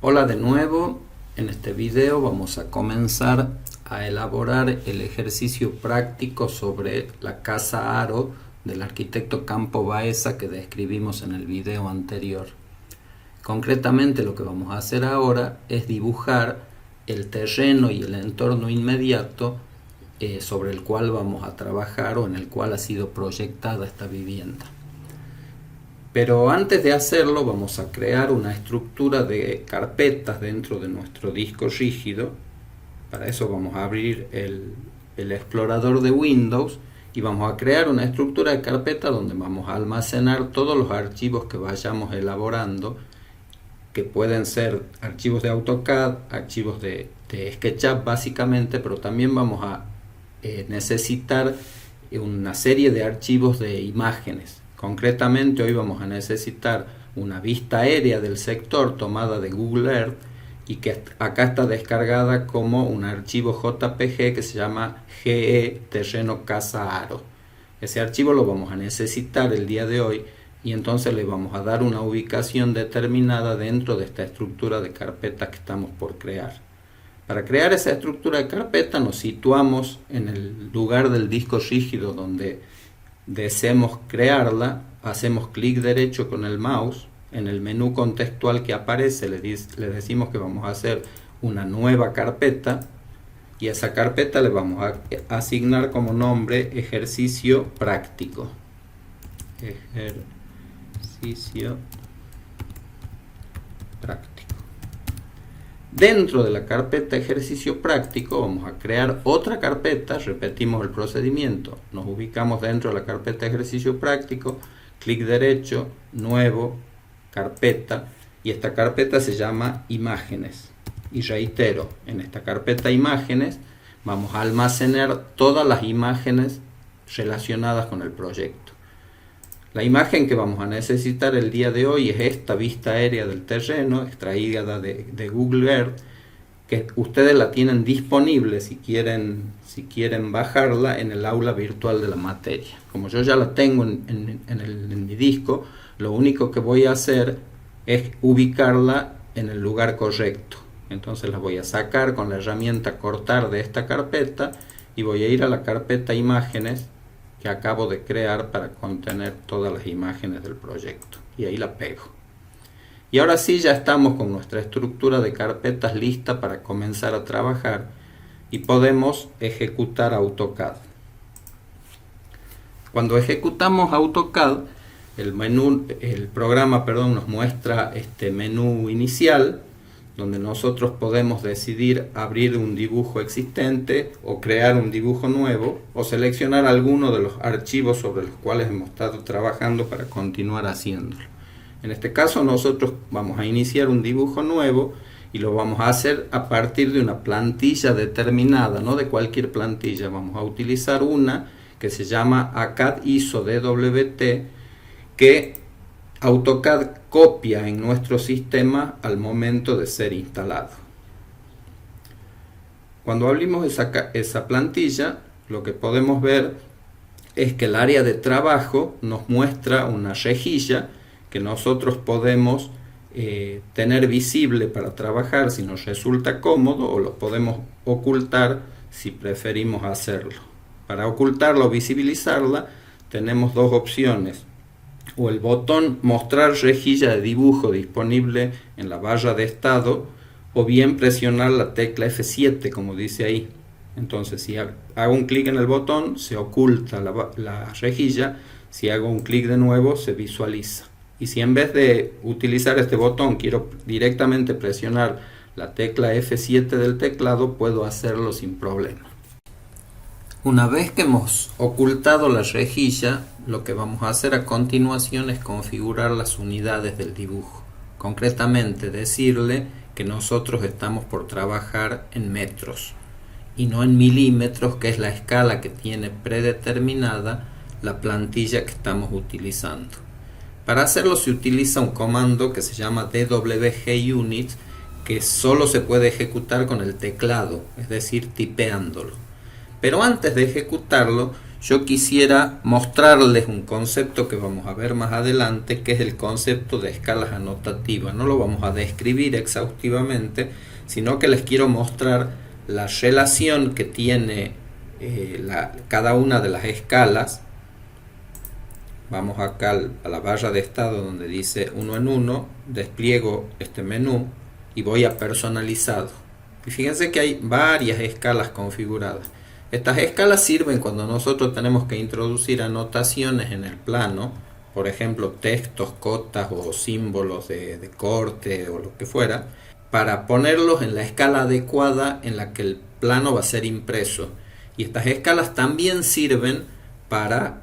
Hola de nuevo, en este video vamos a comenzar a elaborar el ejercicio práctico sobre la casa Aro del arquitecto Campo Baeza que describimos en el video anterior. Concretamente lo que vamos a hacer ahora es dibujar el terreno y el entorno inmediato sobre el cual vamos a trabajar o en el cual ha sido proyectada esta vivienda. Pero antes de hacerlo vamos a crear una estructura de carpetas dentro de nuestro disco rígido. Para eso vamos a abrir el explorador de Windows y vamos a crear una estructura de carpeta donde vamos a almacenar todos los archivos que vayamos elaborando, que pueden ser archivos de AutoCAD, archivos de SketchUp básicamente, pero también vamos a necesitar una serie de archivos de imágenes. Concretamente hoy vamos a necesitar una vista aérea del sector tomada de Google Earth y que acá está descargada como un archivo JPG que se llama GE Terreno Casa Aro. Ese archivo lo vamos a necesitar el día de hoy y entonces le vamos a dar una ubicación determinada dentro de esta estructura de carpetas que estamos por crear. Para crear esa estructura de carpeta nos situamos en el lugar del disco rígido donde deseemos crearla, hacemos clic derecho con el mouse, en el menú contextual que aparece le decimos que vamos a hacer una nueva carpeta y a esa carpeta le vamos a asignar como nombre ejercicio práctico. Ejercicio práctico. Dentro de la carpeta ejercicio práctico vamos a crear otra carpeta, repetimos el procedimiento, nos ubicamos dentro de la carpeta ejercicio práctico, clic derecho, nuevo, carpeta, y esta carpeta se llama imágenes. Y reitero, en esta carpeta imágenes vamos a almacenar todas las imágenes relacionadas con el proyecto. La imagen que vamos a necesitar el día de hoy es esta vista aérea del terreno extraída de Google Earth, que ustedes la tienen disponible si quieren bajarla en el aula virtual de la materia. Como yo ya la tengo en mi disco, lo único que voy a hacer es ubicarla en el lugar correcto. Entonces la voy a sacar con la herramienta cortar de esta carpeta y voy a ir a la carpeta imágenes que acabo de crear para contener todas las imágenes del proyecto y ahí la pego. Y ahora sí ya estamos con nuestra estructura de carpetas lista para comenzar a trabajar y podemos ejecutar AutoCAD. Cuando ejecutamos AutoCAD, el programa nos muestra este menú inicial donde nosotros podemos decidir abrir un dibujo existente o crear un dibujo nuevo o seleccionar alguno de los archivos sobre los cuales hemos estado trabajando para continuar haciéndolo. En este caso nosotros vamos a iniciar un dibujo nuevo y lo vamos a hacer a partir de una plantilla determinada, no de cualquier plantilla. Vamos a utilizar una que se llama ACAD ISO DWT que AutoCAD copia en nuestro sistema al momento de ser instalado. Cuando abrimos esa plantilla, lo que podemos ver es que el área de trabajo nos muestra una rejilla que nosotros podemos tener visible para trabajar si nos resulta cómodo, o lo podemos ocultar si preferimos hacerlo. Para ocultarla o visibilizarla tenemos dos opciones: o el botón mostrar rejilla de dibujo disponible en la barra de estado, o bien presionar la tecla F7 como dice ahí. Entonces si hago un clic en el botón se oculta la rejilla, si hago un clic de nuevo se visualiza. Y si en vez de utilizar este botón quiero directamente presionar la tecla F7 del teclado, puedo hacerlo sin problema. Una vez que hemos ocultado la rejilla, lo que vamos a hacer a continuación es configurar las unidades del dibujo. Concretamente decirle que nosotros estamos por trabajar en metros y no en milímetros, que es la escala que tiene predeterminada la plantilla que estamos utilizando. Para hacerlo se utiliza un comando que se llama DWG-Unit, que solo se puede ejecutar con el teclado, es decir, tipeándolo. Pero antes de ejecutarlo, yo quisiera mostrarles un concepto que vamos a ver más adelante, que es el concepto de escalas anotativas. No lo vamos a describir exhaustivamente, sino que les quiero mostrar la relación que tiene cada una de las escalas. Vamos acá a la barra de estado donde dice 1 en 1, despliego este menú y voy a personalizado. Y fíjense que hay varias escalas configuradas. Estas escalas sirven cuando nosotros tenemos que introducir anotaciones en el plano, por ejemplo textos, cotas o símbolos de corte o lo que fuera, para ponerlos en la escala adecuada en la que el plano va a ser impreso. Y estas escalas también sirven para,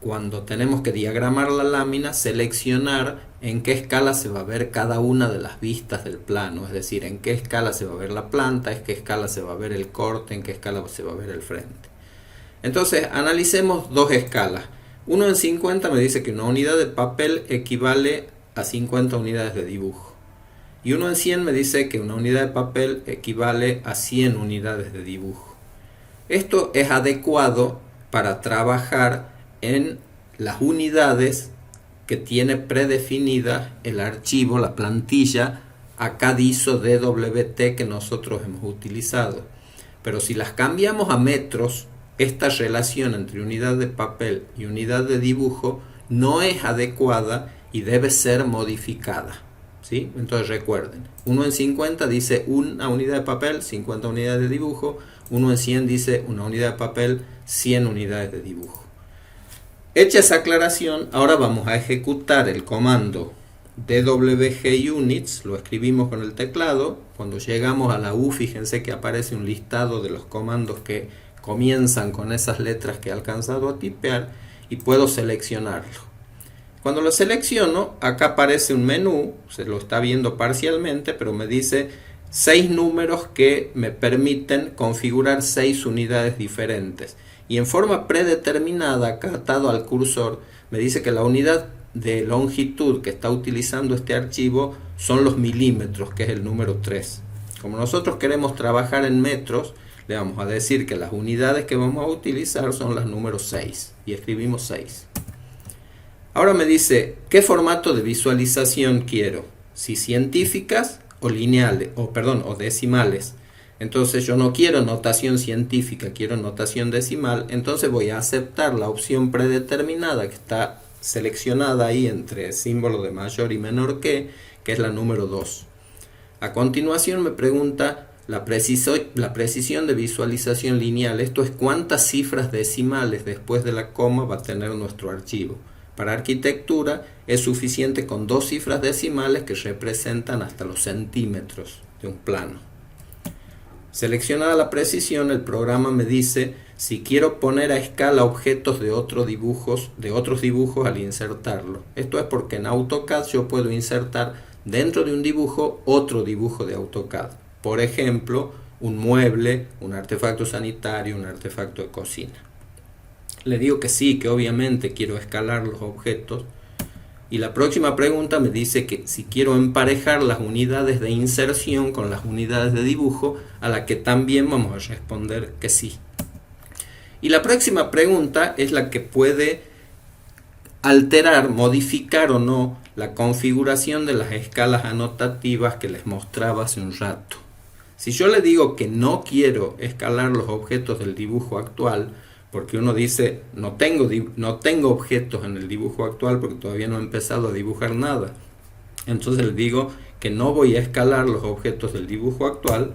cuando tenemos que diagramar la lámina, seleccionar en qué escala se va a ver cada una de las vistas del plano, es decir, en qué escala se va a ver la planta, en qué escala se va a ver el corte, en qué escala se va a ver el frente. Entonces, analicemos dos escalas. 1 en 50 me dice que una unidad de papel equivale a 50 unidades de dibujo. Y 1 en 100 me dice que una unidad de papel equivale a 100 unidades de dibujo. Esto es adecuado para trabajar en las unidades que tiene predefinida el archivo, la plantilla ACAD-ISO DWT que nosotros hemos utilizado. Pero si las cambiamos a metros, esta relación entre unidad de papel y unidad de dibujo no es adecuada y debe ser modificada, ¿sí? Entonces recuerden, 1 en 50 dice una unidad de papel, 50 unidades de dibujo. 1 en 100 dice una unidad de papel, 100 unidades de dibujo. Hecha esa aclaración, ahora vamos a ejecutar el comando dwgunits, lo escribimos con el teclado. Cuando llegamos a la U, fíjense que aparece un listado de los comandos que comienzan con esas letras que he alcanzado a tipear y puedo seleccionarlo. Cuando lo selecciono, acá aparece un menú, se lo está viendo parcialmente, pero me dice 6 números que me permiten configurar 6 unidades diferentes. Y en forma predeterminada, acá atado al cursor, me dice que la unidad de longitud que está utilizando este archivo son los milímetros, que es el número 3. Como nosotros queremos trabajar en metros, le vamos a decir que las unidades que vamos a utilizar son las números 6. Y escribimos 6. Ahora me dice qué formato de visualización quiero, si científicas o lineales, o decimales. Entonces yo no quiero notación científica, quiero notación decimal. Entonces voy a aceptar la opción predeterminada que está seleccionada ahí entre símbolo de mayor y menor que es la número 2. A continuación me pregunta la precisión de visualización lineal. Esto es cuántas cifras decimales después de la coma va a tener nuestro archivo. Para arquitectura es suficiente con 2 cifras decimales que representan hasta los centímetros de un plano. Seleccionada la precisión, el programa me dice si quiero poner a escala objetos de otros dibujos al insertarlo. Esto es porque en AutoCAD yo puedo insertar dentro de un dibujo otro dibujo de AutoCAD. Por ejemplo, un mueble, un artefacto sanitario, un artefacto de cocina. Le digo que sí, que obviamente quiero escalar los objetos. Y la próxima pregunta me dice que si quiero emparejar las unidades de inserción con las unidades de dibujo, a la que también vamos a responder que sí. Y la próxima pregunta es la que puede alterar, modificar o no la configuración de las escalas anotativas que les mostraba hace un rato. Si yo le digo que no quiero escalar los objetos del dibujo actual, porque uno dice, no tengo objetos en el dibujo actual porque todavía no he empezado a dibujar nada. Entonces le digo que no voy a escalar los objetos del dibujo actual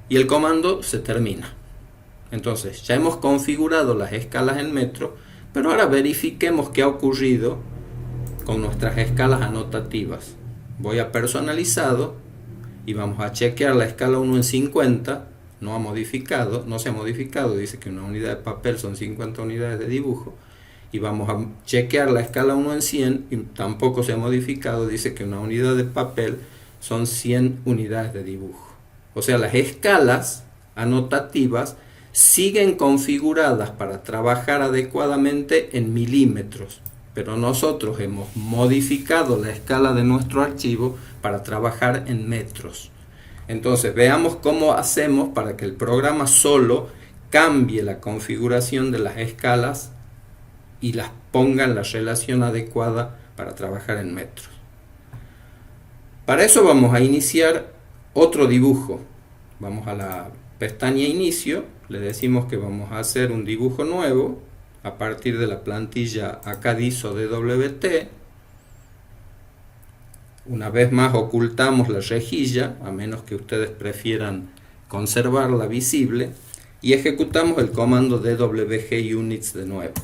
y el comando se termina. Entonces ya hemos configurado las escalas en metro, pero ahora verifiquemos qué ha ocurrido con nuestras escalas anotativas. Voy a personalizado y vamos a chequear la escala 1 en 50. No se ha modificado, dice que una unidad de papel son 50 unidades de dibujo. Y vamos a chequear la escala 1 en 100 y tampoco se ha modificado, dice que una unidad de papel son 100 unidades de dibujo. O sea, las escalas anotativas siguen configuradas para trabajar adecuadamente en milímetros, pero nosotros hemos modificado la escala de nuestro archivo para trabajar en metros. Entonces veamos cómo hacemos para que el programa solo cambie la configuración de las escalas y las ponga en la relación adecuada para trabajar en metros. Para eso vamos a iniciar otro dibujo. Vamos a la pestaña Inicio, le decimos que vamos a hacer un dibujo nuevo a partir de la plantilla Acadiso DWT. Una vez más ocultamos la rejilla, a menos que ustedes prefieran conservarla visible, y ejecutamos el comando DWG Units de nuevo.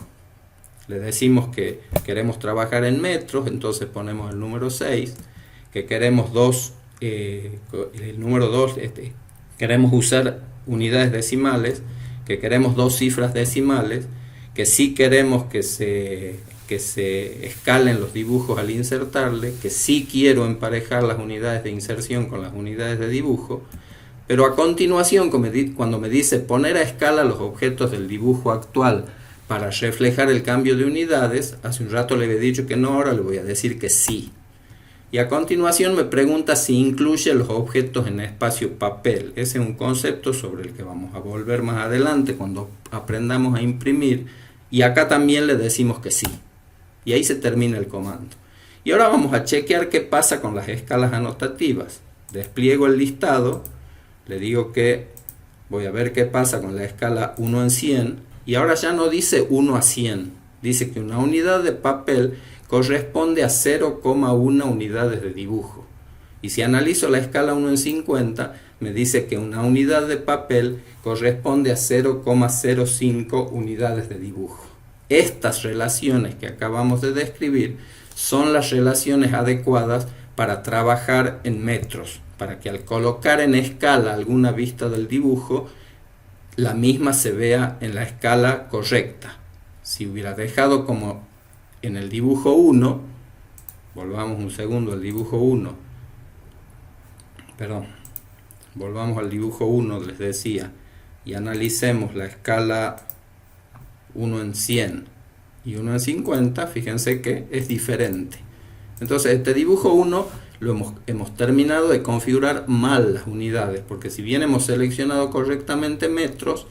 Le decimos que queremos trabajar en metros, entonces ponemos el número 6, que queremos el número 2, queremos usar unidades decimales, que queremos 2 cifras decimales, que sí queremos que se escalen los dibujos al insertarle, que sí quiero emparejar las unidades de inserción con las unidades de dibujo, pero a continuación, cuando me dice poner a escala los objetos del dibujo actual para reflejar el cambio de unidades, hace un rato le había dicho que no, ahora le voy a decir que sí. Y a continuación me pregunta si incluye los objetos en espacio papel. Ese es un concepto sobre el que vamos a volver más adelante cuando aprendamos a imprimir. Y acá también le decimos que sí. Y ahí se termina el comando. Y ahora vamos a chequear qué pasa con las escalas anotativas. Despliego el listado. Le digo que voy a ver qué pasa con la escala 1 en 100. Y ahora ya no dice 1 a 100. Dice que una unidad de papel corresponde a 0,1 unidades de dibujo. Y si analizo la escala 1 en 50, me dice que una unidad de papel corresponde a 0,05 unidades de dibujo. Estas relaciones que acabamos de describir son las relaciones adecuadas para trabajar en metros, para que al colocar en escala alguna vista del dibujo, la misma se vea en la escala correcta. Si hubiera dejado como en el dibujo 1, volvamos un segundo al dibujo 1, volvamos al dibujo 1, les decía, y analicemos la escala 1 en 100 y 1 en 50, fíjense que es diferente. Entonces este dibujo 1 hemos terminado de configurar mal las unidades, porque si bien hemos seleccionado correctamente metros,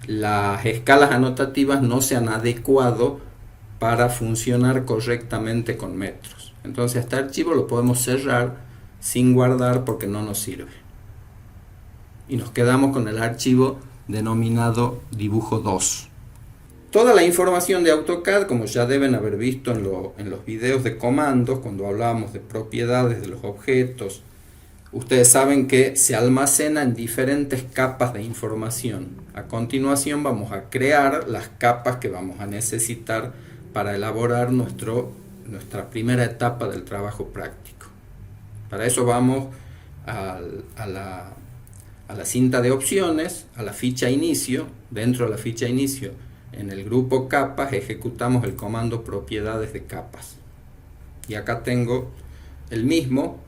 las escalas anotativas no se han adecuado para funcionar correctamente con metros. Entonces este archivo lo podemos cerrar sin guardar porque no nos sirve. Y nos quedamos con el archivo denominado dibujo 2. Toda la información de AutoCAD, como ya deben haber visto en los videos de comandos, cuando hablábamos de propiedades de los objetos, ustedes saben que se almacena en diferentes capas de información. A continuación vamos a crear las capas que vamos a necesitar para elaborar nuestra primera etapa del trabajo práctico. Para eso vamos a la cinta de opciones, a la ficha inicio. Dentro de la ficha inicio, en el grupo capas, ejecutamos el comando propiedades de capas. Y acá tengo el mismo,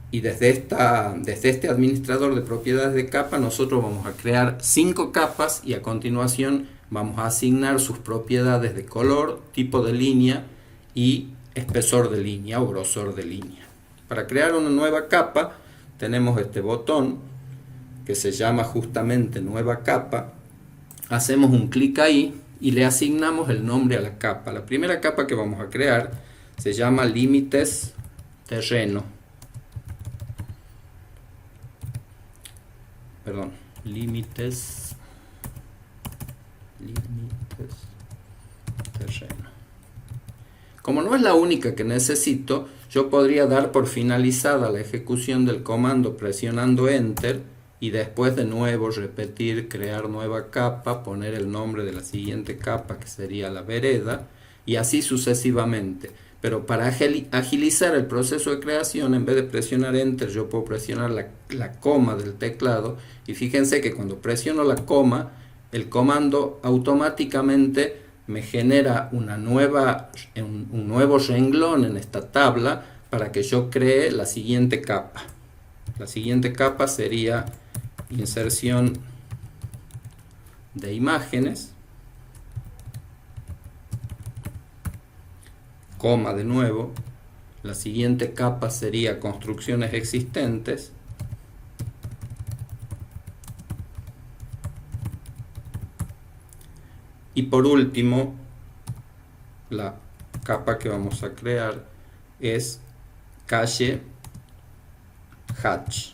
y desde este administrador de propiedades de capa nosotros vamos a crear 5 capas y a continuación vamos a asignar sus propiedades de color, tipo de línea y espesor de línea o grosor de línea. Para crear una nueva capa tenemos este botón que se llama justamente nueva capa. Hacemos un clic ahí y le asignamos el nombre a la capa. La primera capa que vamos a crear se llama límites terreno. Límites terreno. Como no es la única que necesito, yo podría dar por finalizada la ejecución del comando presionando Enter y después de nuevo repetir crear nueva capa, poner el nombre de la siguiente capa que sería la vereda y así sucesivamente. Pero para agilizar el proceso de creación, en vez de presionar Enter, yo puedo presionar la coma del teclado y fíjense que cuando presiono la coma, el comando automáticamente me genera un nuevo renglón en esta tabla para que yo cree la siguiente capa. La siguiente capa sería inserción de imágenes, coma de nuevo. La siguiente capa sería construcciones existentes. Y por último, la capa que vamos a crear es calle hatch.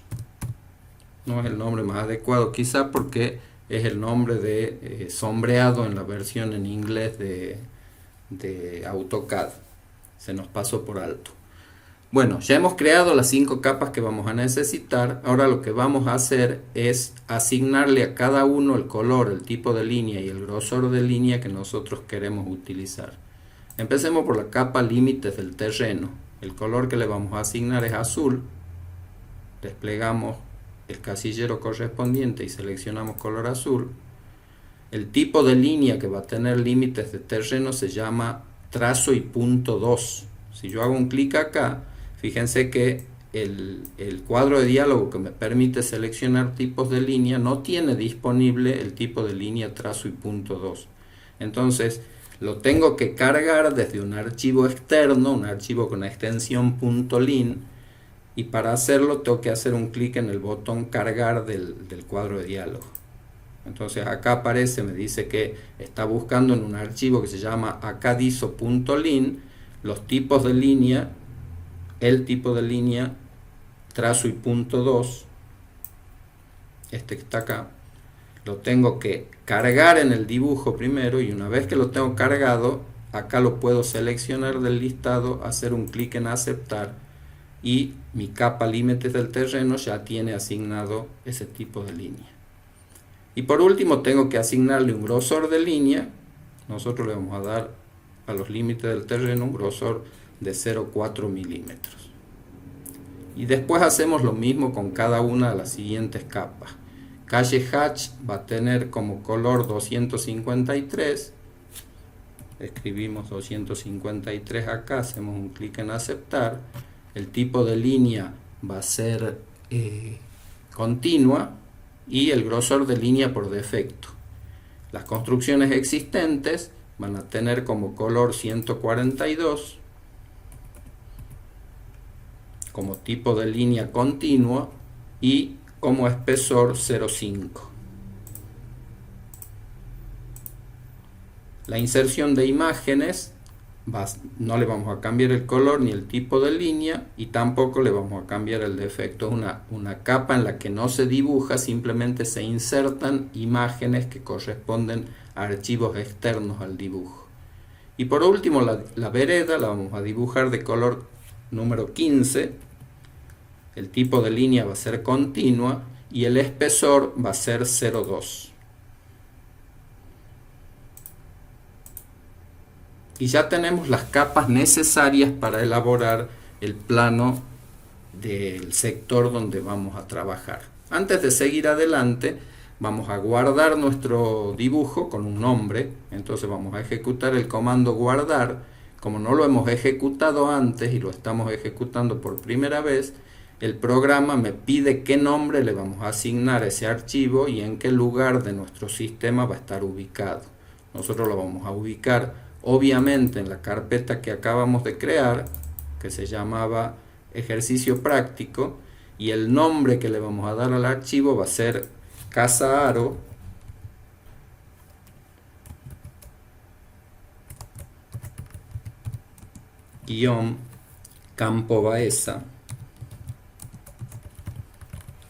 No es el nombre más adecuado quizá porque es el nombre de sombreado en la versión en inglés de AutoCAD. Se nos pasó por alto. Bueno, ya hemos creado las 5 capas que vamos a necesitar. Ahora lo que vamos a hacer es asignarle a cada uno el color, el tipo de línea y el grosor de línea que nosotros queremos utilizar. Empecemos por la capa límites del terreno. El color que le vamos a asignar es azul. Desplegamos el casillero correspondiente y seleccionamos color azul. El tipo de línea que va a tener límites de terreno se llama trazo y punto 2. Si yo hago un clic acá, fíjense que el cuadro de diálogo que me permite seleccionar tipos de línea no tiene disponible el tipo de línea trazo y punto 2. Entonces lo tengo que cargar desde un archivo externo, un archivo con la extensión .lin, y para hacerlo tengo que hacer un clic en el botón cargar del cuadro de diálogo. Entonces acá aparece, me dice que está buscando en un archivo que se llama acadiso.lin los tipos de línea, el tipo de línea, trazo y punto 2, este que está acá, lo tengo que cargar en el dibujo primero, y una vez que lo tengo cargado, acá lo puedo seleccionar del listado, hacer un clic en aceptar, y mi capa límites del terreno ya tiene asignado ese tipo de línea. Y por último tengo que asignarle un grosor de línea. Nosotros le vamos a dar a los límites del terreno un grosor de 0,4 milímetros. Y después hacemos lo mismo con cada una de las siguientes capas. Calle hatch va a tener como color 253. Escribimos 253 acá, hacemos un clic en aceptar. El tipo de línea va a ser continua y el grosor de línea por defecto. Las construcciones existentes van a tener como color 142, como tipo de línea continua y como espesor 0,5. La inserción de imágenes, no le vamos a cambiar el color ni el tipo de línea y tampoco le vamos a cambiar el defecto. Es una capa en la que no se dibuja, simplemente se insertan imágenes que corresponden a archivos externos al dibujo. Y por último la vereda la vamos a dibujar de color número 15. El tipo de línea va a ser continua y el espesor va a ser 0,2. Y ya tenemos las capas necesarias para elaborar el plano del sector donde vamos a trabajar. Antes de seguir adelante, vamos a guardar nuestro dibujo con un nombre. Entonces vamos a ejecutar el comando guardar. Como no lo hemos ejecutado antes y lo estamos ejecutando por primera vez, el programa me pide qué nombre le vamos a asignar a ese archivo y en qué lugar de nuestro sistema va a estar ubicado. Nosotros lo vamos a ubicar obviamente en la carpeta que acabamos de crear, que se llamaba ejercicio práctico, y el nombre que le vamos a dar al archivo va a ser Casa Aro Campo Baeza,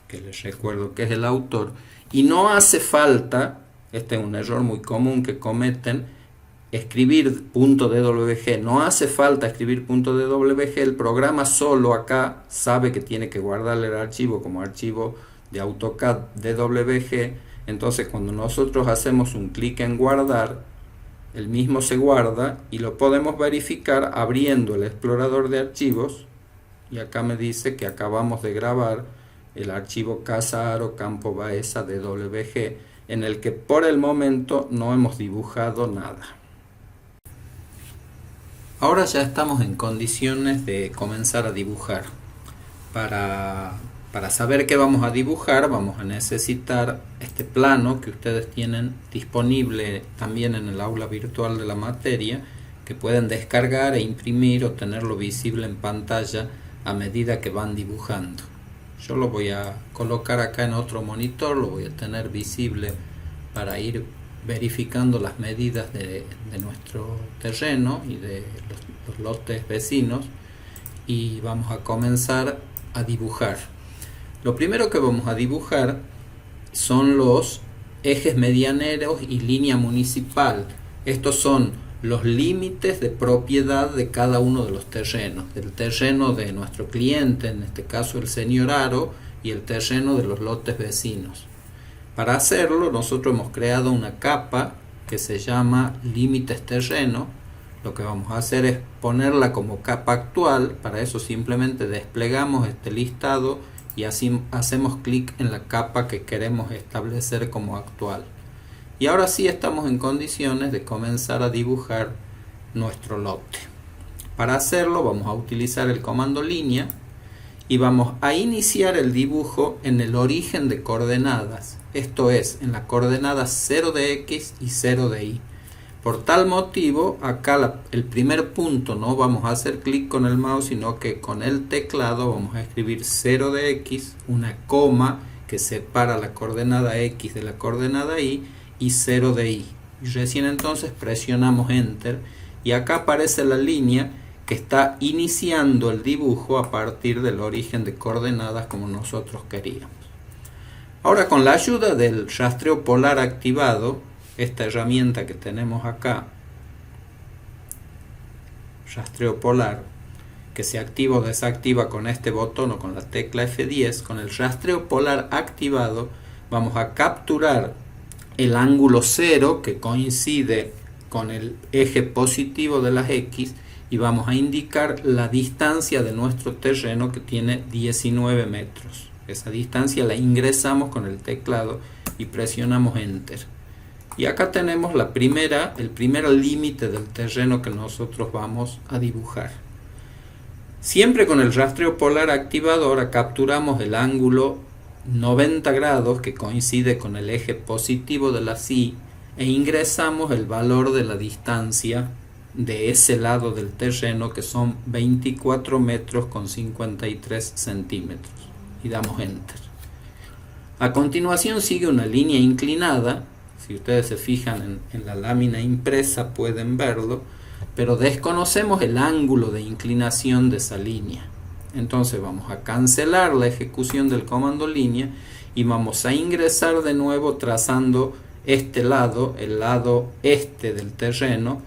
que les recuerdo que es el autor. Y no hace falta, este es un error muy común que cometen, escribir .dwg. No hace falta escribir .dwg. El programa solo acá sabe que tiene que guardarle el archivo como archivo de AutoCAD DWG. Entonces cuando nosotros hacemos un clic en guardar, el mismo se guarda y lo podemos verificar abriendo el explorador de archivos, y acá me dice que acabamos de grabar el archivo Casa Aro Campo Baeza DWG, en el que por el momento no hemos dibujado nada. Ahora ya estamos en condiciones de comenzar a dibujar. Para saber qué vamos a dibujar, vamos a necesitar este plano que ustedes tienen disponible también en el aula virtual de la materia, que pueden descargar e imprimir o tenerlo visible en pantalla a medida que van dibujando. Yo lo voy a colocar acá en otro monitor, lo voy a tener visible para ir verificando las medidas de nuestro terreno y de los lotes vecinos, y vamos a comenzar a dibujar. Lo primero que vamos a dibujar son los ejes medianeros y línea municipal. Estos son los límites de propiedad de cada uno de los terrenos, del terreno de nuestro cliente, en este caso el señor Aro, y el terreno de los lotes vecinos. Para hacerlo, nosotros hemos creado una capa que se llama límites terreno. Lo que vamos a hacer es ponerla como capa actual. Para eso simplemente desplegamos este listado y así hacemos clic en la capa que queremos establecer como actual. Y ahora sí estamos en condiciones de comenzar a dibujar nuestro lote. Para hacerlo vamos a utilizar el comando línea y vamos a iniciar el dibujo en el origen de coordenadas. Esto es, en la coordenada 0 de X y 0 de Y. Por tal motivo, acá el primer punto no vamos a hacer clic con el mouse, sino que con el teclado vamos a escribir 0 de X, una coma que separa la coordenada X de la coordenada Y, y 0 de Y. Y recién entonces presionamos Enter y acá aparece la línea que está iniciando el dibujo a partir del origen de coordenadas como nosotros queríamos. Ahora, con la ayuda del rastreo polar activado, esta herramienta que tenemos acá, rastreo polar, que se activa o desactiva con este botón o con la tecla F10, con el rastreo polar activado vamos a capturar el ángulo 0 que coincide con el eje positivo de las X y vamos a indicar la distancia de nuestro terreno, que tiene 19 metros. Esa distancia la ingresamos con el teclado y presionamos Enter. Y acá tenemos el primer límite del terreno que nosotros vamos a dibujar. Siempre con el rastreo polar activado, ahora capturamos el ángulo 90 grados que coincide con el eje positivo de la Y e ingresamos el valor de la distancia de ese lado del terreno, que son 24 metros con 53 centímetros, y damos Enter. A continuación sigue una línea inclinada. Si ustedes se fijan en la lámina impresa pueden verlo, pero desconocemos el ángulo de inclinación de esa línea. Entonces vamos a cancelar la ejecución del comando línea y vamos a ingresar de nuevo trazando este lado, el lado este del terreno,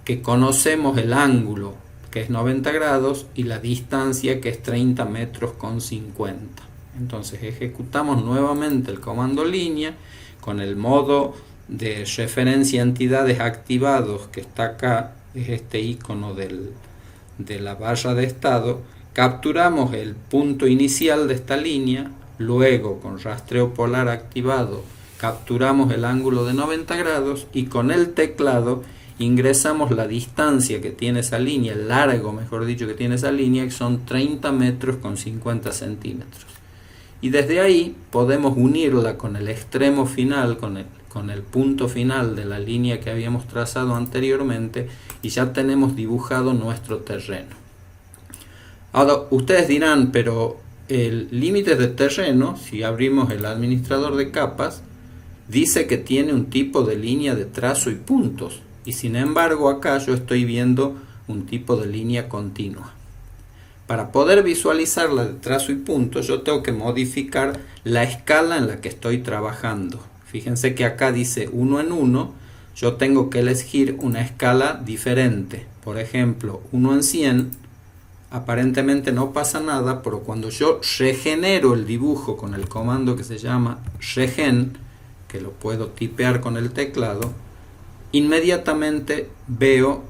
que conocemos el ángulo, que es 90 grados, y la distancia, que es 30 metros con 50. Entonces ejecutamos nuevamente el comando línea con el modo de referencia a entidades activados, que está acá, es este icono de la barra de estado. Capturamos el punto inicial de esta línea, luego con rastreo polar activado capturamos el ángulo de 90 grados y con el teclado ingresamos la distancia que tiene esa línea, el largo mejor dicho que tiene esa línea, que son 30 metros con 50 centímetros. Y desde ahí podemos unirla con el extremo final, con el punto final de la línea que habíamos trazado anteriormente, y ya tenemos dibujado nuestro terreno. Ahora ustedes dirán, pero el límite de terreno, si abrimos el administrador de capas, dice que tiene un tipo de línea de trazo y puntos, y sin embargo acá yo estoy viendo un tipo de línea continua. Para poder visualizar la de trazo y puntos, yo tengo que modificar la escala en la que estoy trabajando. Fíjense que acá dice 1 en 1, yo tengo que elegir una escala diferente. Por ejemplo, 1 en 100, aparentemente no pasa nada, pero cuando yo regenero el dibujo con el comando que se llama regen, que lo puedo tipear con el teclado, inmediatamente veo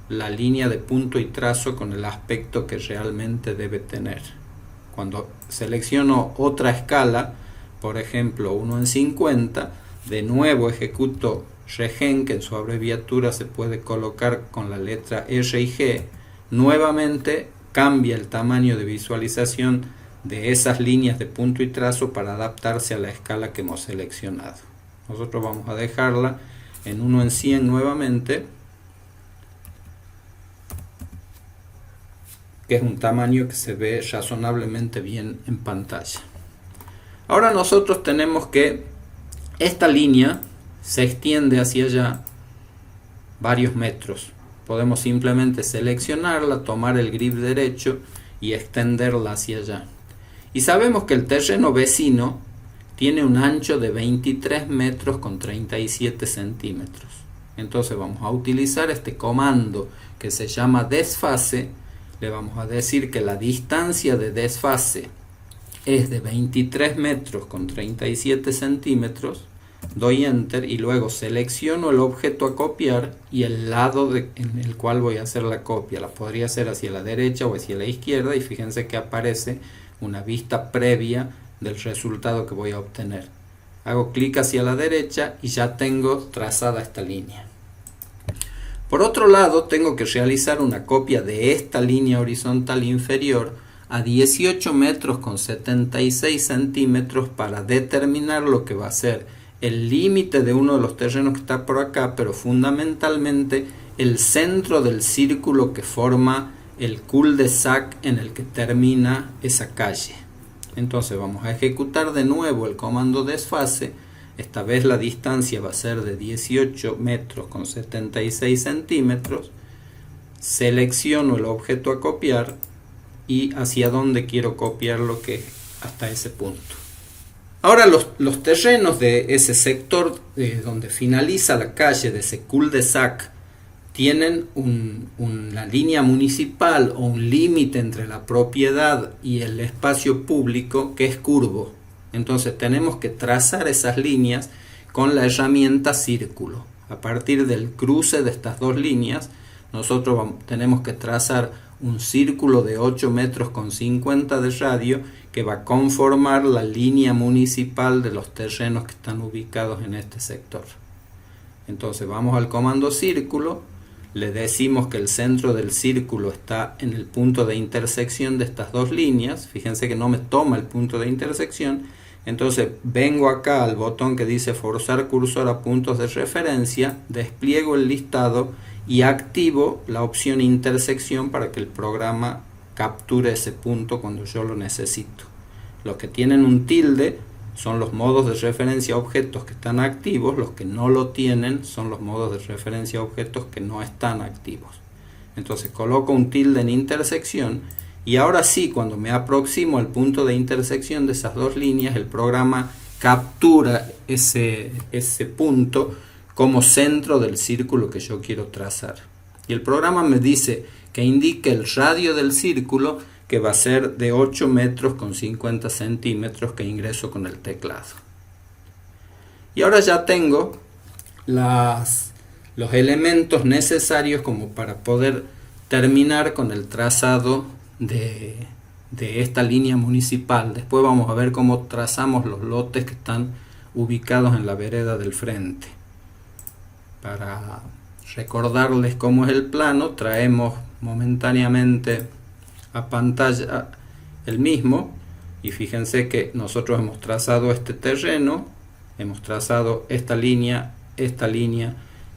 la línea de punto y trazo con el aspecto que realmente debe tener. Cuando selecciono otra escala, por ejemplo 1 en 50, de nuevo ejecuto regen, que en su abreviatura se puede colocar con la letra R y G, nuevamente cambia el tamaño de visualización de esas líneas de punto y trazo para adaptarse a la escala que hemos seleccionado. Nosotros vamos a dejarla en 1 en 100 nuevamente, que es un tamaño que se ve razonablemente bien en pantalla. Ahora nosotros tenemos que esta línea se extiende hacia allá varios metros. Podemos simplemente seleccionarla, tomar el grip derecho y extenderla hacia allá. Y sabemos que el terreno vecino tiene un ancho de 23 metros con 37 centímetros. Entonces vamos a utilizar este comando que se llama desfase. Le vamos a decir que la distancia de desfase es de 23 metros con 37 centímetros. Doy enter y luego selecciono el objeto a copiar y el lado en el cual voy a hacer la copia. La podría hacer hacia la derecha o hacia la izquierda, y fíjense que aparece una vista previa del resultado que voy a obtener. Hago clic hacia la derecha y ya tengo trazada esta línea. Por otro lado, tengo que realizar una copia de esta línea horizontal inferior a 18 metros con 76 centímetros para determinar lo que va a ser el límite de uno de los terrenos que está por acá, pero fundamentalmente el centro del círculo que forma el cul-de-sac en el que termina esa calle. Entonces vamos a ejecutar de nuevo el comando desfase. Esta vez la distancia va a ser de 18 metros con 76 centímetros. Selecciono el objeto a copiar y hacia dónde quiero copiarlo, que es hasta ese punto. Ahora los terrenos de ese sector donde finaliza la calle, de ese cul-de-sac, tienen una línea municipal o un límite entre la propiedad y el espacio público que es curvo. Entonces tenemos que trazar esas líneas con la herramienta círculo. A partir del cruce de estas dos líneas, nosotros tenemos que trazar un círculo de 8 metros con 50 de radio que va a conformar la línea municipal de los terrenos que están ubicados en este sector. Entonces vamos al comando círculo, le decimos que el centro del círculo está en el punto de intersección de estas dos líneas. Fíjense que no me toma el punto de intersección. Entonces vengo acá al botón que dice forzar cursor a puntos de referencia, despliego el listado y activo la opción intersección para que el programa capture ese punto cuando yo lo necesito. Los que tienen un tilde son los modos de referencia a objetos que están activos. Los que no lo tienen son los modos de referencia a objetos que no están activos. Entonces coloco un tilde en intersección y ahora sí, cuando me aproximo al punto de intersección de esas dos líneas, el programa captura ese punto como centro del círculo que yo quiero trazar. Y el programa me dice que indique el radio del círculo, que va a ser de 8 metros con 50 centímetros, que ingreso con el teclado. Y ahora ya tengo los elementos necesarios como para poder terminar con el trazado de esta línea municipal. Después vamos a ver cómo trazamos los lotes que están ubicados en la vereda del frente. Para recordarles cómo es el plano, traemos momentáneamente a pantalla el mismo, y fíjense que nosotros hemos trazado este terreno, hemos trazado esta línea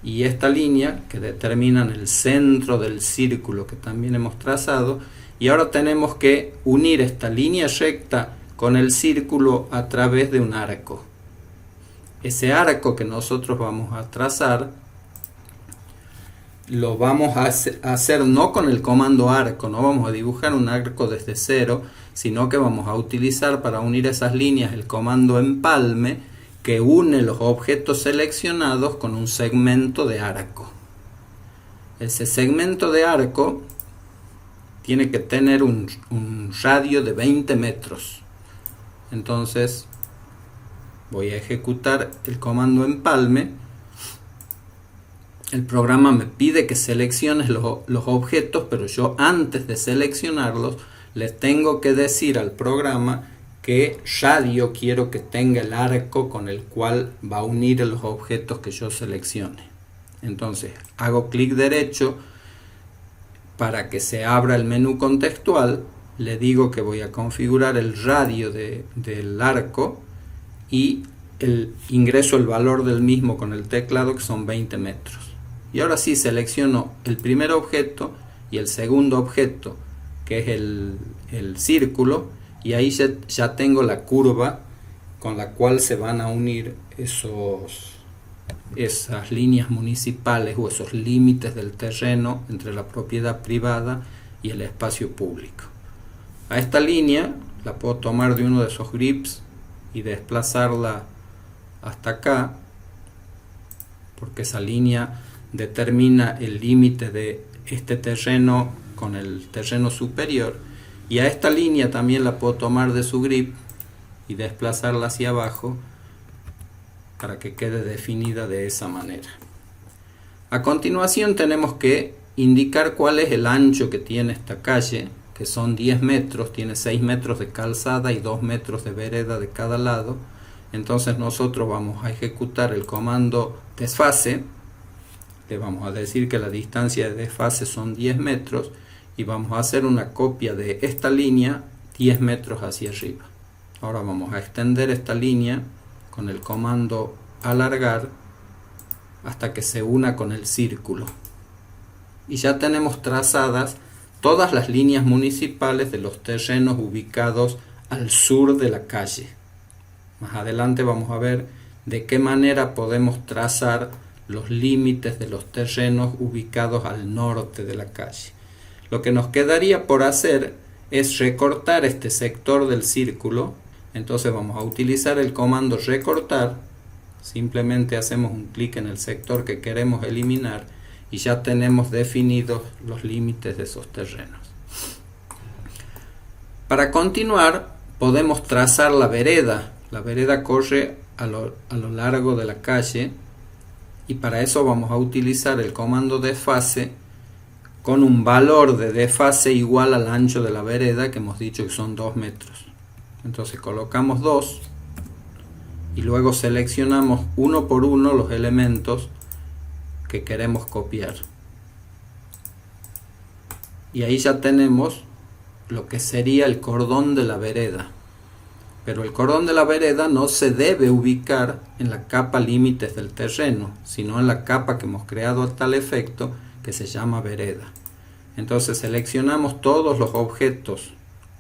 y esta línea que determinan el centro del círculo que también hemos trazado, y ahora tenemos que unir esta línea recta con el círculo a través de un arco. Ese arco que nosotros vamos a trazar lo vamos a hacer no con el comando arco, no vamos a dibujar un arco desde cero, sino que vamos a utilizar para unir esas líneas el comando empalme, que une los objetos seleccionados con un segmento de arco. Ese segmento de arco tiene que tener un radio de 20 metros. Entonces voy a ejecutar el comando empalme. El programa me pide que seleccione los objetos, pero yo antes de seleccionarlos le tengo que decir al programa qué radio quiero que tenga el arco con el cual va a unir los objetos que yo seleccione. Entonces hago clic derecho para que se abra el menú contextual, le digo que voy a configurar el radio del arco y ingreso el valor del mismo con el teclado, que son 20 metros. Y ahora sí selecciono el primer objeto y el segundo objeto, que es el círculo, y ahí ya tengo la curva con la cual se van a unir esas líneas municipales o esos límites del terreno entre la propiedad privada y el espacio público. A esta línea la puedo tomar de uno de esos grips y desplazarla hasta acá, porque esa línea determina el límite de este terreno con el terreno superior, y a esta línea también la puedo tomar de su grip y desplazarla hacia abajo para que quede definida de esa manera. A continuación tenemos que indicar cuál es el ancho que tiene esta calle, que son 10 metros, tiene 6 metros de calzada y 2 metros de vereda de cada lado. Entonces nosotros vamos a ejecutar el comando desfase, le vamos a decir que la distancia de desfase son 10 metros y vamos a hacer una copia de esta línea 10 metros hacia arriba. Ahora vamos a extender esta línea con el comando alargar hasta que se una con el círculo. Y ya tenemos trazadas todas las líneas municipales de los terrenos ubicados al sur de la calle. Más adelante vamos a ver de qué manera podemos trazar los límites de los terrenos ubicados al norte de la calle. Lo que nos quedaría por hacer es recortar este sector del círculo. Entonces vamos a utilizar el comando recortar, simplemente hacemos un clic en el sector que queremos eliminar y ya tenemos definidos los límites de esos terrenos. Para continuar podemos trazar la vereda. La vereda corre a lo largo de la calle y para eso vamos a utilizar el comando desfase con un valor de desfase igual al ancho de la vereda, que hemos dicho que son 2 metros. Entonces colocamos 2 y luego seleccionamos uno por uno los elementos que queremos copiar. Y ahí ya tenemos lo que sería el cordón de la vereda. Pero el cordón de la vereda no se debe ubicar en la capa límites del terreno, sino en la capa que hemos creado a tal efecto, que se llama vereda. Entonces seleccionamos todos los objetos,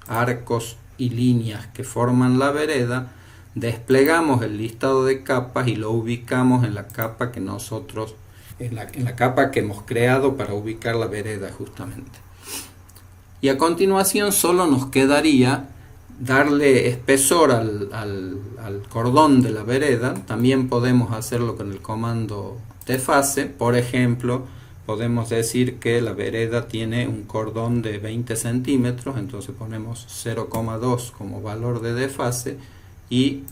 arcos y líneas que forman la vereda, desplegamos el listado de capas y lo ubicamos en la capa que nosotros, en la capa que hemos creado para ubicar la vereda justamente. Y a continuación solo nos quedaría darle espesor al cordón de la vereda. También podemos hacerlo con el comando desfase. Por ejemplo, podemos decir que la vereda tiene un cordón de 20 centímetros, entonces ponemos 0,2 como valor de desfase y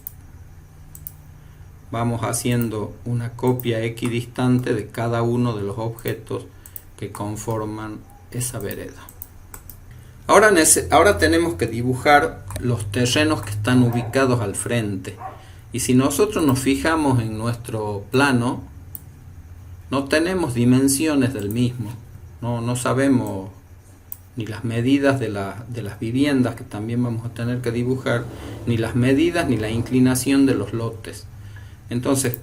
vamos haciendo una copia equidistante de cada uno de los objetos que conforman esa vereda. Ahora tenemos que dibujar los terrenos que están ubicados al frente. Y si nosotros nos fijamos en nuestro plano, no tenemos dimensiones del mismo. No sabemos ni las medidas de las viviendas que también vamos a tener que dibujar, ni las medidas ni la inclinación de los lotes. Entonces,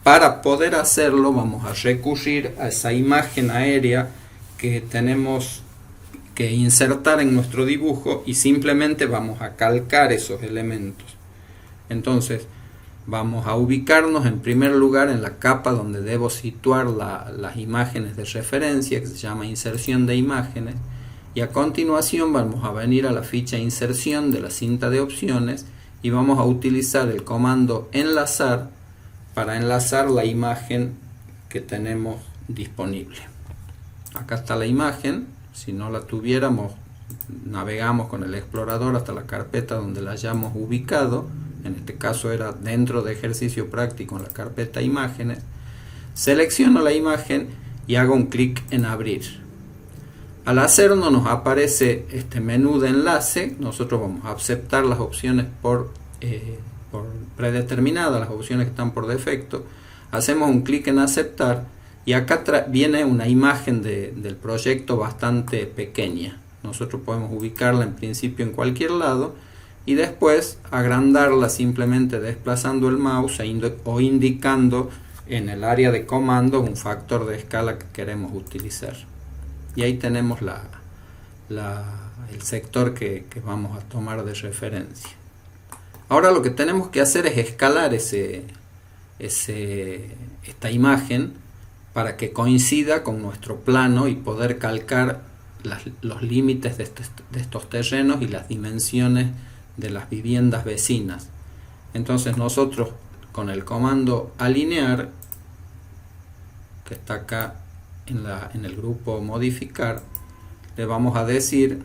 para poder hacerlo vamos a recurrir a esa imagen aérea que tenemos que insertar en nuestro dibujo y simplemente vamos a calcar esos elementos. Entonces vamos a ubicarnos en primer lugar en la capa donde debo situar las imágenes de referencia, que se llama inserción de imágenes, y a continuación vamos a venir a la ficha inserción de la cinta de opciones y vamos a utilizar el comando enlazar para enlazar la imagen que tenemos disponible. Acá está la imagen. Si no la tuviéramos, navegamos con el explorador hasta la carpeta donde la hayamos ubicado. En este caso era dentro de ejercicio práctico en la carpeta imágenes. Selecciono la imagen y hago un clic en abrir. Al hacerlo nos aparece este menú de enlace. Nosotros vamos a aceptar las opciones por predeterminadas, las opciones que están por defecto. Hacemos un clic en aceptar. Y acá viene una imagen del proyecto bastante pequeña. Nosotros podemos ubicarla en principio en cualquier lado y después agrandarla simplemente desplazando el mouse o indicando en el área de comandos un factor de escala que queremos utilizar. Y ahí tenemos el sector que vamos a tomar de referencia. Ahora lo que tenemos que hacer es escalar ese esta imagen para que coincida con nuestro plano y poder calcar los límites de estos terrenos y las dimensiones de las viviendas vecinas. Entonces nosotros con el comando alinear, que está acá en el grupo modificar, le vamos a decir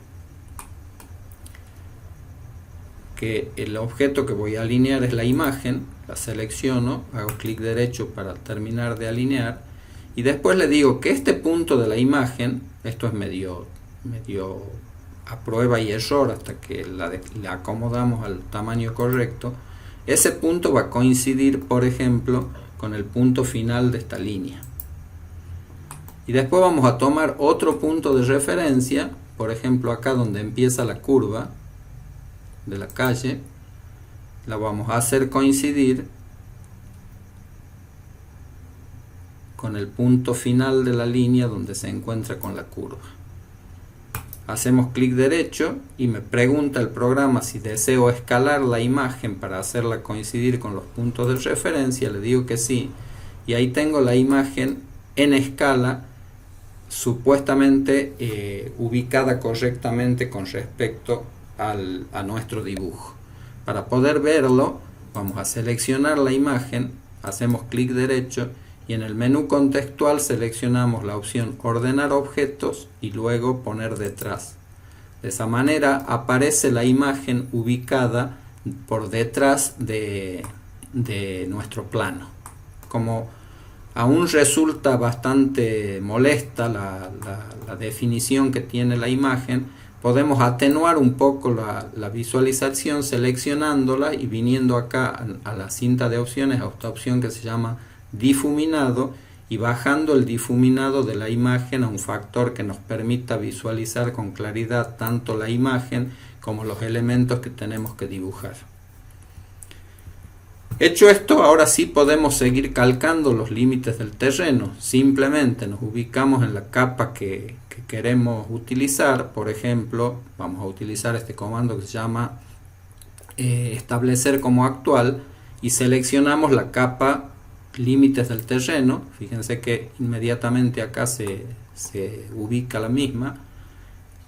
que el objeto que voy a alinear es la imagen, la selecciono, hago clic derecho para terminar de alinear y después le digo que este punto de la imagen, esto es medio a prueba y error hasta que la acomodamos al tamaño correcto, ese punto va a coincidir, por ejemplo, con el punto final de esta línea. Y después vamos a tomar otro punto de referencia, por ejemplo acá donde empieza la curva de la calle, la vamos a hacer coincidir con el punto final de la línea donde se encuentra con la curva. Hacemos clic derecho y me pregunta el programa si deseo escalar la imagen para hacerla coincidir con los puntos de referencia. Le digo que sí y ahí tengo la imagen en escala, supuestamente ubicada correctamente con respecto a nuestro dibujo. Para poder verlo vamos a seleccionar la imagen, hacemos clic derecho y en el menú contextual seleccionamos la opción ordenar objetos y luego poner detrás. De esa manera aparece la imagen ubicada por detrás de nuestro plano. Como aún resulta bastante molesta la definición que tiene la imagen, podemos atenuar un poco la visualización seleccionándola y viniendo acá a la cinta de opciones, a esta opción que se llama difuminado, y bajando el difuminado de la imagen a un factor que nos permita visualizar con claridad tanto la imagen como los elementos que tenemos que dibujar. Hecho esto, ahora sí podemos seguir calcando los límites del terreno. Simplemente nos ubicamos en la capa que queremos utilizar. Por ejemplo, vamos a utilizar este comando que se llama establecer como actual y seleccionamos la capa límites del terreno. Fíjense que inmediatamente acá se ubica la misma,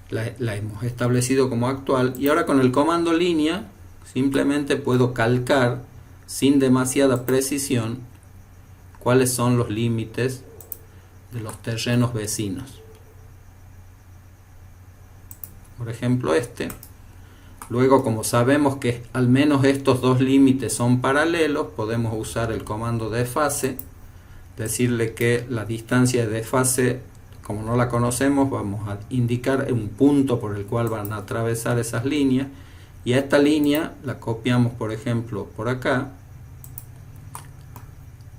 la hemos establecido como actual, y ahora con el comando línea simplemente puedo calcar sin demasiada precisión cuáles son los límites de los terrenos vecinos. Por ejemplo este. Luego, como sabemos que al menos estos dos límites son paralelos, podemos usar el comando desfase, decirle que la distancia de desfase, como no la conocemos, vamos a indicar un punto por el cual van a atravesar esas líneas, y a esta línea la copiamos, por ejemplo, por acá,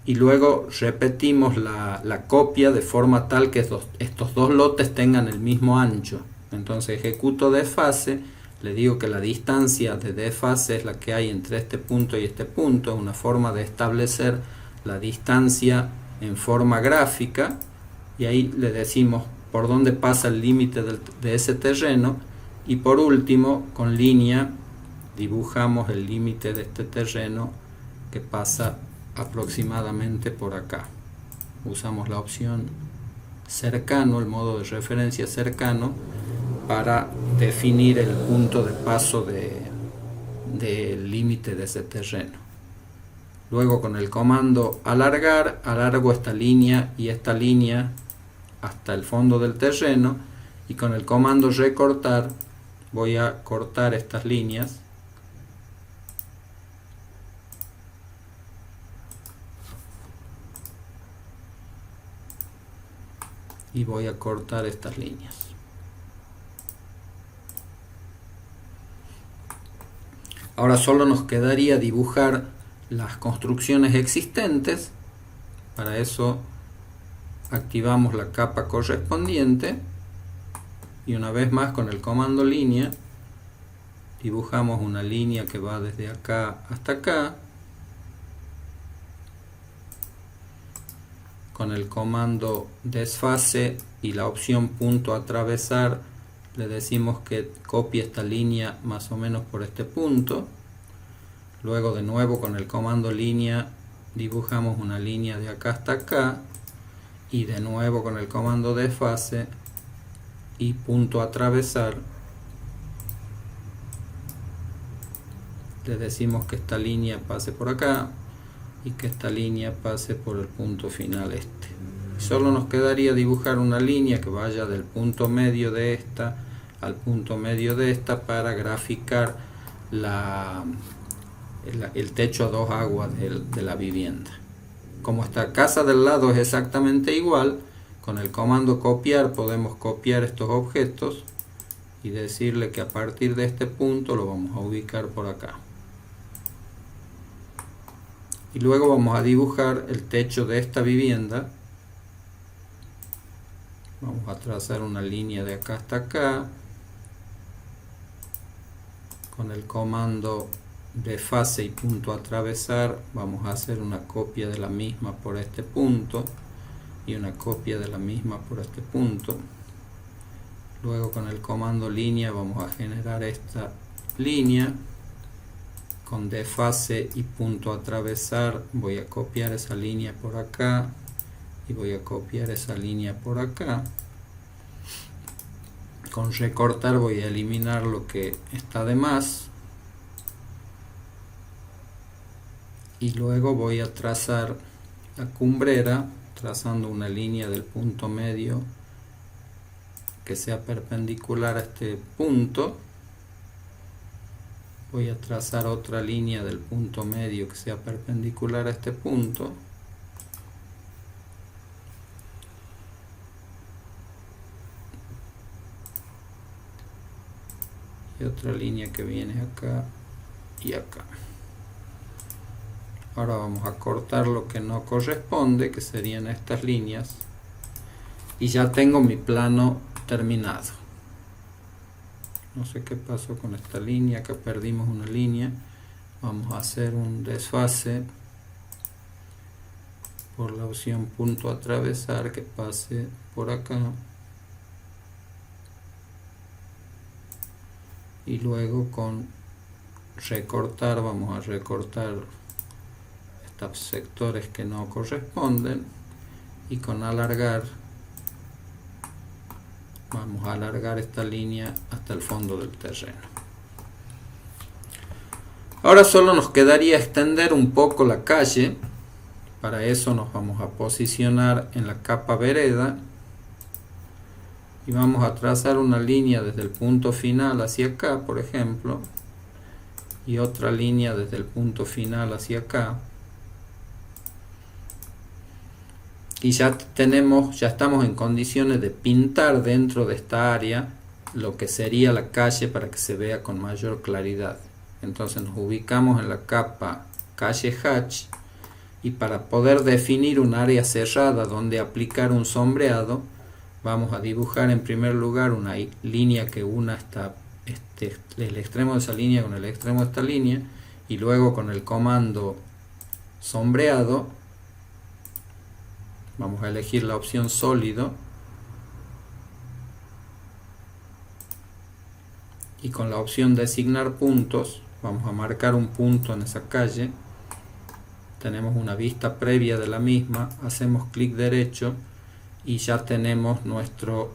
y luego repetimos la copia de forma tal que estos dos lotes tengan el mismo ancho. Entonces ejecuto desfase. Le digo que la distancia de desfase es la que hay entre este punto y este punto, es una forma de establecer la distancia en forma gráfica, y ahí le decimos por dónde pasa el límite de ese terreno, y por último con línea dibujamos el límite de este terreno que pasa aproximadamente por acá. Usamos la opción cercano, el modo de referencia cercano, para definir el punto de paso del límite de ese terreno. Luego con el comando alargar, alargo esta línea y esta línea hasta el fondo del terreno, y con el comando recortar voy a cortar estas líneas y voy a cortar estas líneas. Ahora solo nos quedaría dibujar las construcciones existentes. Para eso activamos la capa correspondiente y una vez más con el comando línea dibujamos una línea que va desde acá hasta acá. Con el comando desfase y la opción punto atravesar le decimos que copie esta línea más o menos por este punto. Luego de nuevo con el comando línea dibujamos una línea de acá hasta acá y de nuevo con el comando desfase y punto a atravesar le decimos que esta línea pase por acá y que esta línea pase por el punto final este. Solo nos quedaría dibujar una línea que vaya del punto medio de esta al punto medio de esta para graficar el techo a dos aguas de la vivienda. Como esta casa del lado es exactamente igual, con el comando copiar podemos copiar estos objetos y decirle que a partir de este punto lo vamos a ubicar por acá. Y luego vamos a dibujar el techo de esta vivienda. Vamos a trazar una línea de acá hasta acá. Con el comando desfase y punto a atravesar vamos a hacer una copia de la misma por este punto y una copia de la misma por este punto. Luego con el comando línea vamos a generar esta línea. Con desfase y punto a atravesar voy a copiar esa línea por acá y voy a copiar esa línea por acá. Con recortar voy a eliminar lo que está de más y luego voy a trazar la cumbrera trazando una línea del punto medio que sea perpendicular a este punto. Voy a trazar otra línea del punto medio que sea perpendicular a este punto. Y otra línea que viene acá y acá. Ahora vamos a cortar lo que no corresponde, que serían estas líneas. Y ya tengo mi plano terminado. No sé qué pasó con esta línea, que perdimos una línea. Vamos a hacer un desfase por la opción punto a atravesar que pase por acá. Y luego con recortar vamos a recortar estos sectores que no corresponden. Y con alargar vamos a alargar esta línea hasta el fondo del terreno. Ahora solo nos quedaría extender un poco la calle. Para eso nos vamos a posicionar en la capa vereda y vamos a trazar una línea desde el punto final hacia acá, por ejemplo, y otra línea desde el punto final hacia acá. Y ya estamos en condiciones de pintar dentro de esta área lo que sería la calle para que se vea con mayor claridad. Entonces nos ubicamos en la capa calle hatch y para poder definir un área cerrada donde aplicar un sombreado vamos a dibujar en primer lugar una línea que una el extremo de esa línea con el extremo de esta línea y luego con el comando sombreado vamos a elegir la opción sólido y con la opción designar puntos vamos a marcar un punto en esa calle. Tenemos una vista previa de la misma, hacemos clic derecho y ya tenemos nuestro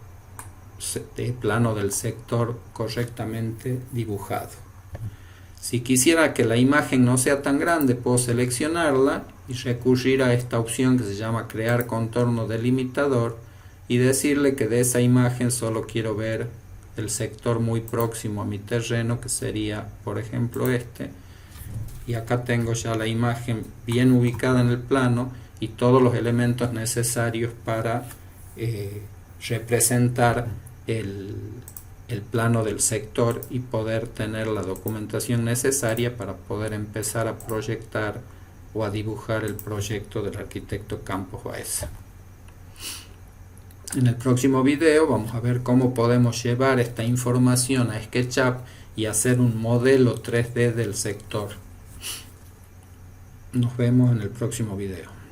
plano del sector correctamente dibujado. Si quisiera que la imagen no sea tan grande, puedo seleccionarla y recurrir a esta opción que se llama crear contorno delimitador y decirle que de esa imagen solo quiero ver el sector muy próximo a mi terreno, que sería por ejemplo este. Y acá tengo ya la imagen bien ubicada en el plano y todos los elementos necesarios para representar el plano del sector y poder tener la documentación necesaria para poder empezar a proyectar o a dibujar el proyecto del arquitecto Campos Baeza. En el próximo video vamos a ver cómo podemos llevar esta información a SketchUp y hacer un modelo 3D del sector. Nos vemos en el próximo video.